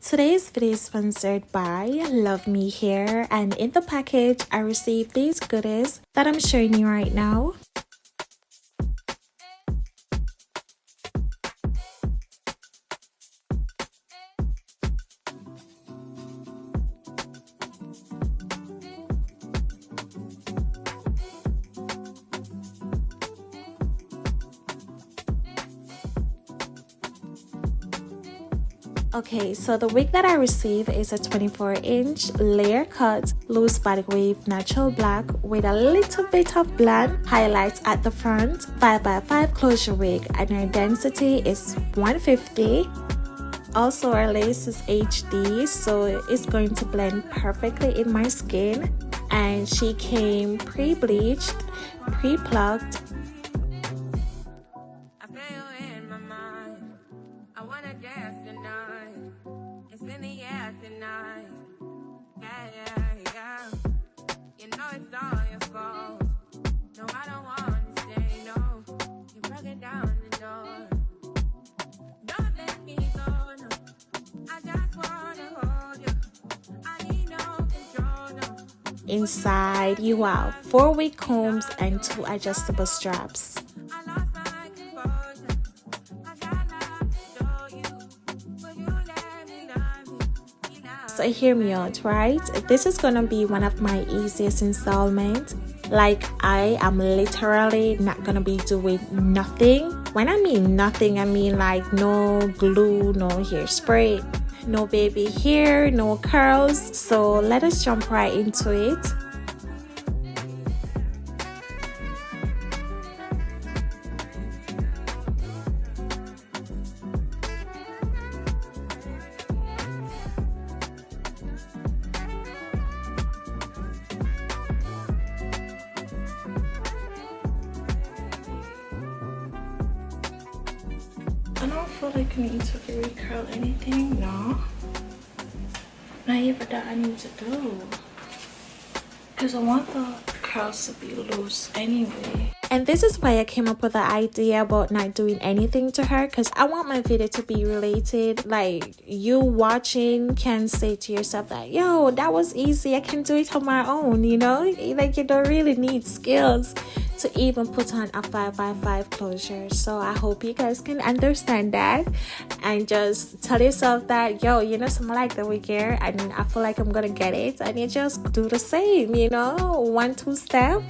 Today's video is sponsored by Luvmehair, and in the package I received these goodies that I'm showing you right now. Okay, so the wig that I received is a 24-inch layer cut loose body wave natural black with a little bit of blonde highlights at the front, 5x5 closure wig, and her density is 150. Also, our lace is HD, so it's going to blend perfectly in my skin, and she came pre-bleached, pre-plucked. Inside, you have 4 wig combs and 2 adjustable straps. So hear me out, right? This is gonna be one of my easiest installments. Like, I am literally not gonna be doing nothing. When I mean nothing, I mean like no glue, no hairspray, no baby hair, no curls. So let us jump right into it. I don't feel like I need to recurl anything, no. Not even that I need to do, because I want the curls to be loose anyway. And this is why I came up with the idea about not doing anything to her, because I want my video to be related. Like, you watching can say to yourself that, yo, that was easy, I can do it on my own, you know? Like, you don't really need skills to even put on a 5x5 closure. So I hope you guys can understand that and just tell yourself that, yo, you know, something like the wig hair, and I feel like I'm gonna get it, and you just do the same, you know, 1-2 step.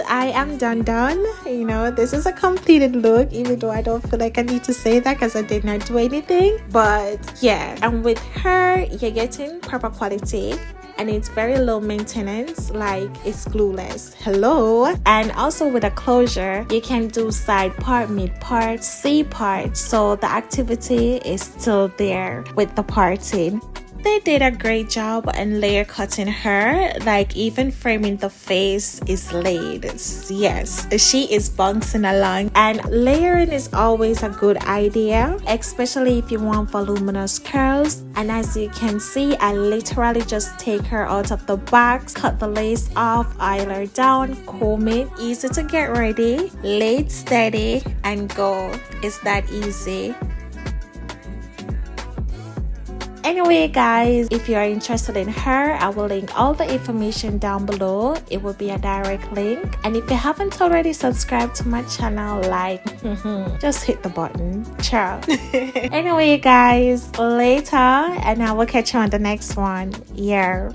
I am done. You know, this is a completed look, even though I don't feel like I need to say that because I did not do anything. But yeah, and with her, you're getting proper quality. and it's very low maintenance, like it's glueless. Hello. And also with a closure, you can do side part, mid part, C part, so the activity is still there with the parting. They did a great job on layer cutting her, like even framing the face is laid. Yes, she is bouncing along, and layering is always a good idea, especially if you want voluminous curls. And as you can see, I literally just take her out of the box, cut the lace off, oil her down, comb it. Easy to get ready, lay it steady and go. It's that easy. Anyway guys, if you are interested in her, I will link all the information down below. It will be a direct link. And if you haven't already subscribed to my channel, like just hit the button. Ciao. Anyway guys, later, and I will catch you on the next one. Yeah.